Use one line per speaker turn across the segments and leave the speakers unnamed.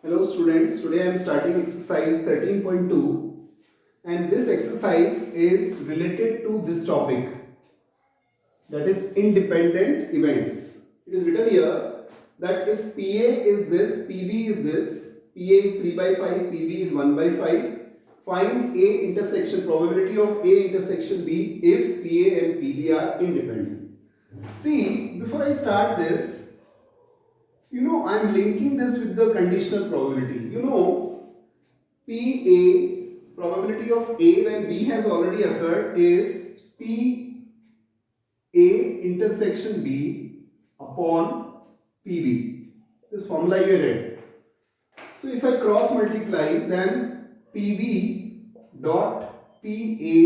Hello students, today I am starting exercise 13.2 and this exercise is related to this topic, that is independent events. It is written here that if PA is this, PB is this, PA is 3 by 5, PB is 1 by 5, find A intersection, probability of A intersection B if PA and PB are independent. See, before I start this, I'm linking this with the conditional probability. PA, probability of A when B has already occurred is PA intersection B upon PB. This formula you read. So if I cross multiply, then PB dot PA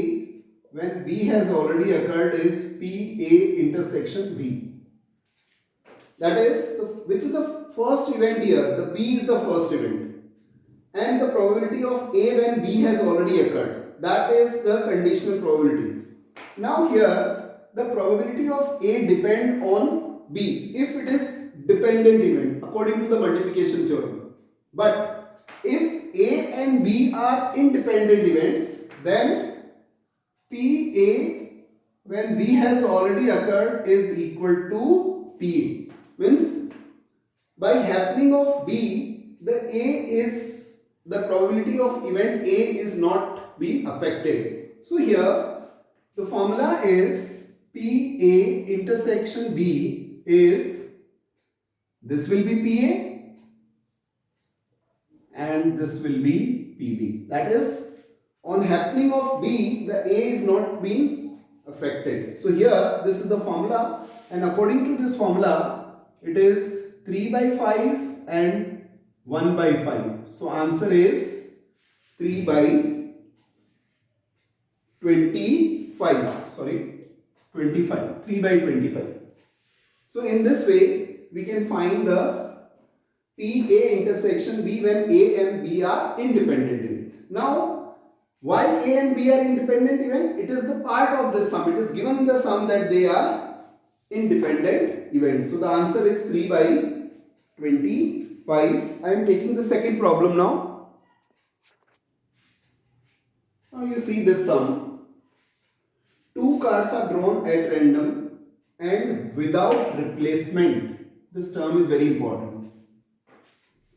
when B has already occurred is PA intersection B. That is, which is the first event here? The B is the first event. And the probability of A when B has already occurred. That is the conditional probability. Now here, the probability of A depend on B if it is dependent event according to the multiplication theorem. But if A and B are independent events, then PA when B has already occurred is equal to PA. Means by happening of B, the probability of event A is not being affected. So here the formula is PA intersection B is, this will be PA and this will be PB. That is, on happening of B, the A is not being affected. So here this is the formula, and according to this formula it is 3 by 5 and 1 by 5. So answer is 3 by 25. Sorry, 25. 3 by 25. So in this way, we can find the PA intersection B when A and B are independent event. Now, why A and B are independent event? It is the part of the sum. It is given in the sum that they are independent event. So the answer is 3 by 25. I am taking the second problem now. Now you see this sum. Two cards are drawn at random and without replacement. This term is very important.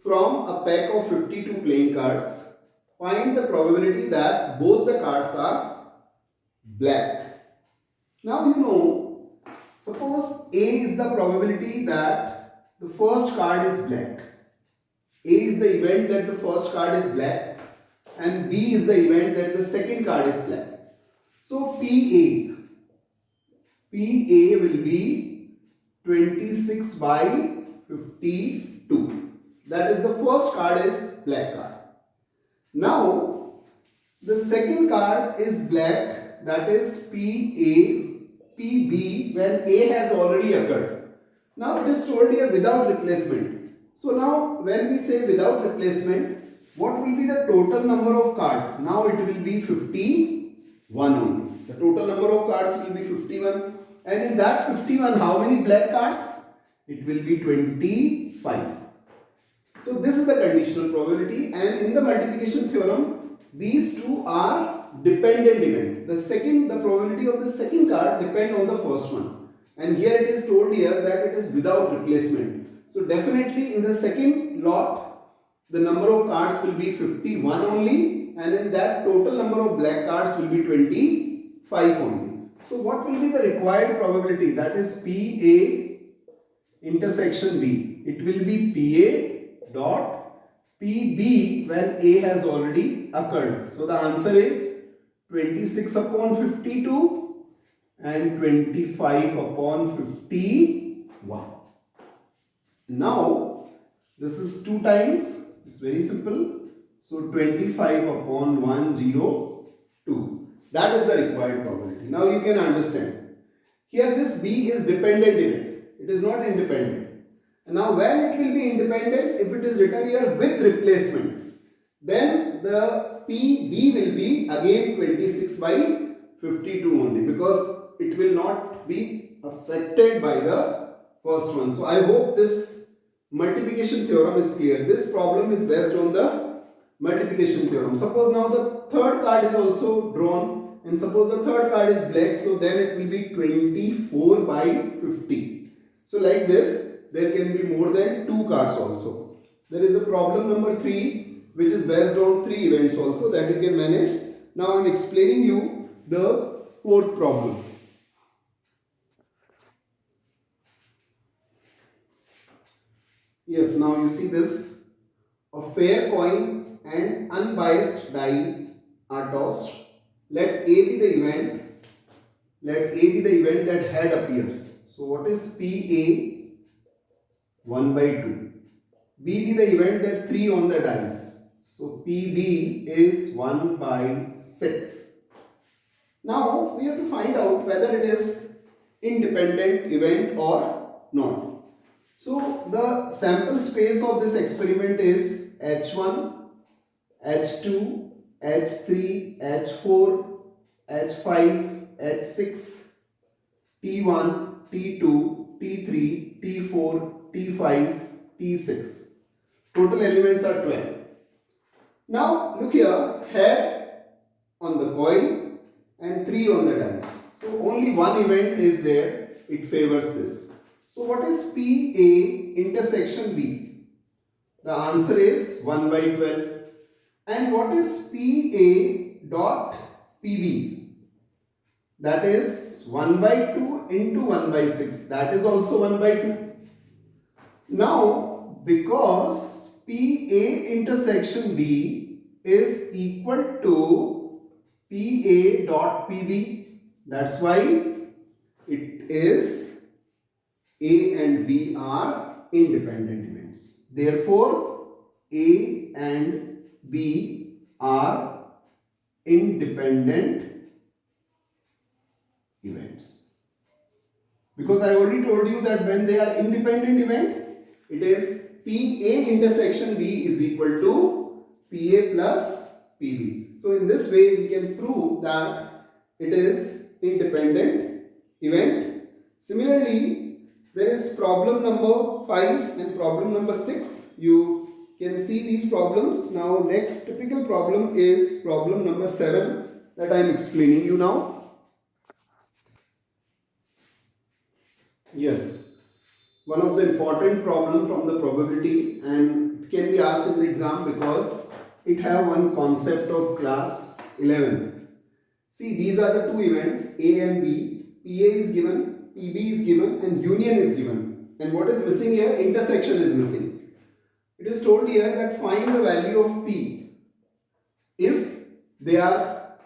From a pack of 52 playing cards, find the probability that both the cards are black. Now suppose A is the probability that the first card is black. A is the event that the first card is black and B is the event that the second card is black. So PA will be 26 by 52. That is, the first card is black card. Now the second card is black, that is PB when A has already occurred. Now it is told here without replacement. So now when we say without replacement, what will be the total number of cards? Now it will be 51 only. The total number of cards will be 51. And in that 51, how many black cards? It will be 25. So this is the conditional probability, and in the multiplication theorem, these two are dependent event. The probability of the second card depend on the first one. And here it is told here that it is without replacement. So definitely in the second lot, the number of cards will be 51 only, and in that total number of black cards will be 25 only. So what will be the required probability? That is PA intersection B. It will be PA dot PB when A has already occurred. So the answer is 26 upon 52 and 25 upon 51. Now this is 2 times. It's very simple. So 25 upon 102. That is the required probability. Now you can understand. Here this B is dependent event. It is not independent. And now when it will be independent, if it is written here with replacement, then the PB will be again 26 by 52 only, because it will not be affected by the first one. So I hope this multiplication theorem is clear. This problem is based on the multiplication theorem. Suppose now the third card is also drawn, and suppose the third card is black, so then it will be 24 by 50. So like this, there can be more than 2 cards also. There is a problem number 3, which is based on 3 events also, that you can manage. Now I am explaining you the fourth problem. Yes, now you see this. A fair coin and unbiased die are tossed. Let A be the event. Let A be the event that head appears. So what is PA? 1 by 2. B be the event that 3 on the dice. So PB is 1 by 6. Now we have to find out whether it is independent event or not. So the sample space of this experiment is H1, H2, H3, H4, H5, H6, T1, T2, T3, T4, T5, T6. Total elements are 12. Now look here, head on the coin and 3 on the dice. So only one event is there, it favors this. So what is PA intersection B? The answer is 1 by 12. And what is PA dot PB? That is 1 by 2 into 1 by 6. That is also 1 by 2. Now, because PA intersection B is equal to PA dot PB, that's why it is A and B are independent events. Therefore, A and B are independent events. Because I already told you that when they are independent event, it is PA intersection B is equal to PA plus PB. So in this way, we can prove that it is independent event. Similarly, there is problem number 5 and problem number 6. You can see these problems. Now next typical problem is problem number 7 that I am explaining you now. Yes, one of the important problem from the probability, and it can be asked in the exam because it have one concept of class 11th. See, these are the two events A and B. PA is given, PB is given, and union is given. And what is missing here? Intersection is missing. It is told here that find the value of P if they are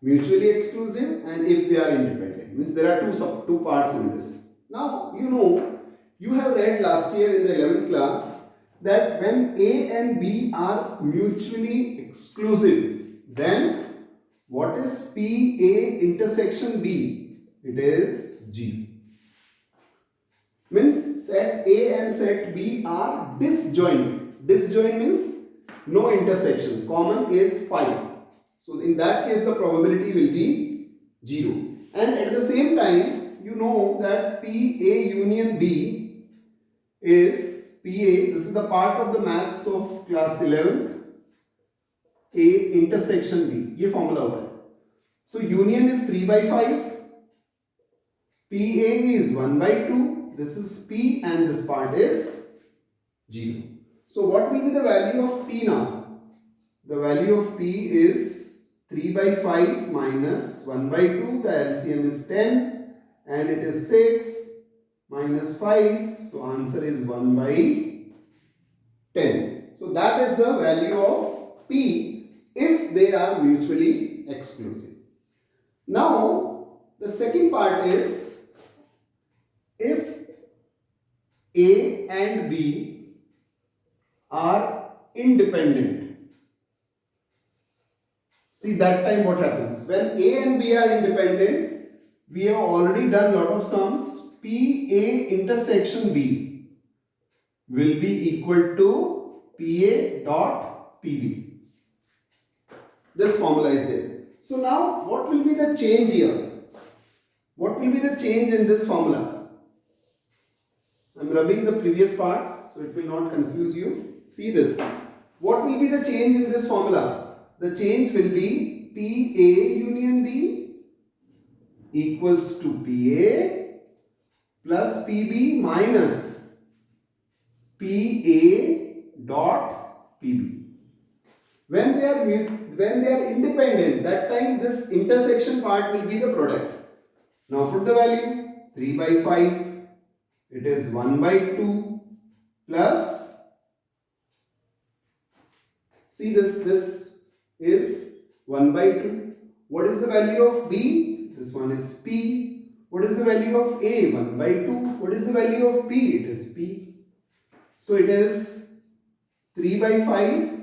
mutually exclusive and if they are independent. Means there are two parts in this. Now you have read last year in the 11th class that when A and B are mutually exclusive, then what is PA intersection B? It is G. Means set A and set B are disjoint. Disjoint means no intersection. Common is 5. So in that case the probability will be 0. And at the same time you know that PA union B is PA. This is the part of the maths of class 11th. A intersection B. ये formula होता है. So union is 3 by 5. PA is 1 by 2, this is P and this part is 0. So what will be the value of P now? The value of P is 3 by 5 minus 1 by 2, the LCM is 10 and it is 6 minus 5, so answer is 1 by 10. So that is the value of P if they are mutually exclusive. Now the second part is if A and B are independent. See that time what happens? When A and B are independent, we have already done lot of sums. PA intersection B will be equal to PA dot PB. This formula is there. So now what will be the change here? What will be the change in this formula? I'm rubbing the previous part so it will not confuse you. See this. What will be the change in this formula? The change will be PA union B equals to PA plus PB minus PA dot PB. When they are independent, that time this intersection part will be the product. Now put the value 3 by 5. It is 1 by 2 plus, see this is 1 by 2. What is the value of B? This one is P. What is the value of A? 1 by 2. What is the value of P? It is P. So it is 3 by 5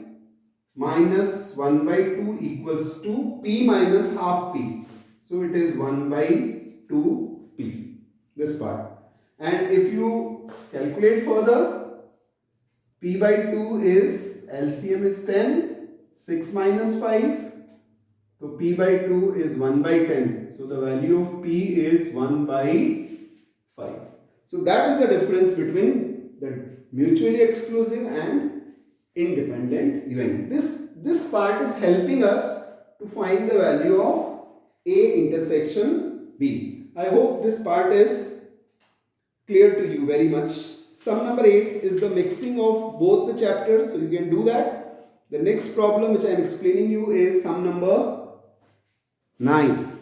minus 1 by 2 equals to P minus half P. So it is 1 by 2 P. This part. And if you calculate further, P by 2 is, LCM is 10, 6 minus 5. So P by 2 is 1 by 10. So the value of P is 1 by 5. So that is the difference between the mutually exclusive and independent event. This part is helping us to find the value of A intersection B. I hope this part is clear to you very much. Sum number 8 is the mixing of both the chapters, so you can do that. The next problem which I am explaining you is sum number 9.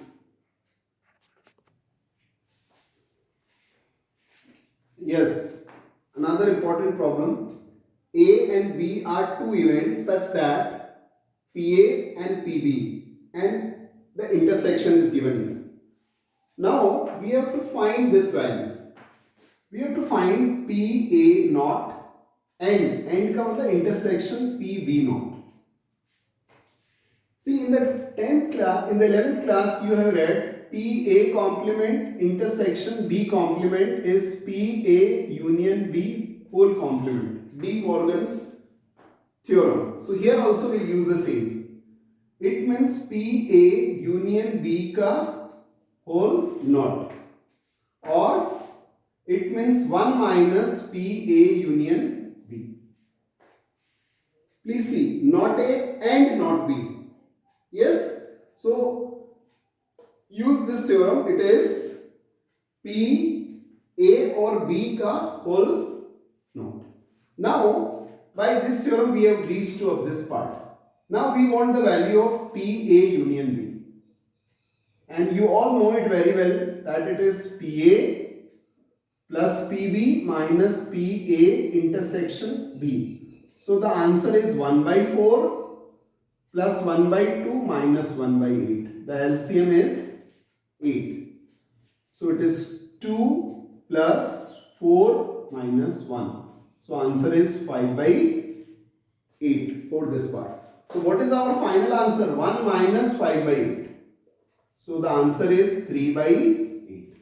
Yes, another important problem. A and B are two events such that PA and PB and the intersection is given here. Now we have to find this value. We have to find PA naught and end comes the intersection PB naught. See, in the 10th class, in the 11th class you have read PA complement intersection B complement is PA union B whole complement. De Morgan's theorem. So here also we will use the same. It means PA union B ka whole not, or it means 1 minus PA union B. Please see, not A and not B. Yes, so use this theorem. It is P A or B ka whole not. Now by this theorem we have reached to of this part. Now we want the value of PA union B, and you all know it very well that it is PA plus PB minus PA intersection B. So the answer is 1 by 4 plus 1 by 2 minus 1 by 8. The LCM is 8. So it is 2 plus 4 minus 1. So answer is 5 by 8 for this part. So what is our final answer? 1 minus 5 by 8. So the answer is 3 by 8.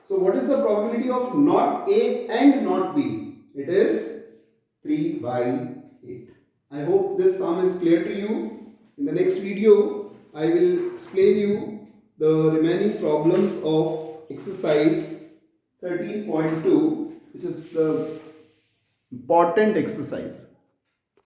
So what is the probability of not A and not B? It is 3 by 8. I hope this sum is clear to you. In the next video, I will explain you the remaining problems of exercise 13.2, which is the important exercise.